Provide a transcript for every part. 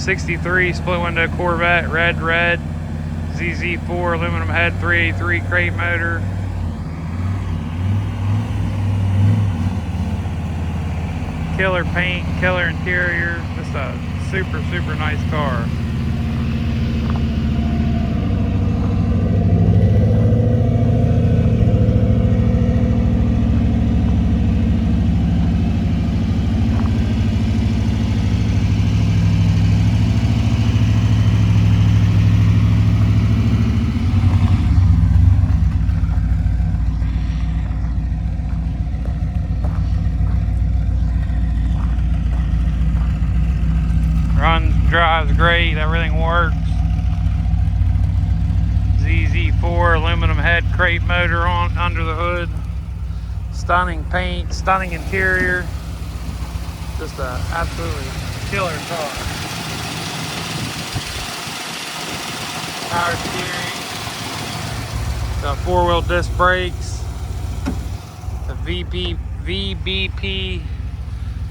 '63 split window Corvette Red ZZ4 aluminum head 383 crate motor. Killer paint, killer interior, just a super nice car. Runs, drives great, everything works. ZZ4 aluminum head crate motor on under the hood. Stunning paint, stunning interior. Just a absolutely killer car. Power steering. Got 4-wheel disc brakes. The VBP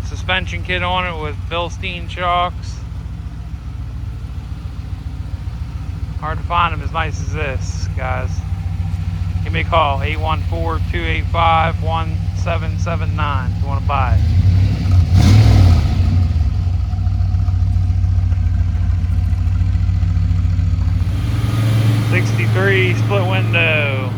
suspension kit on it with Bilstein shocks. Hard to find them as nice as this, guys. Give me a call, 814-285-1779 if you want to buy it. '63 split window.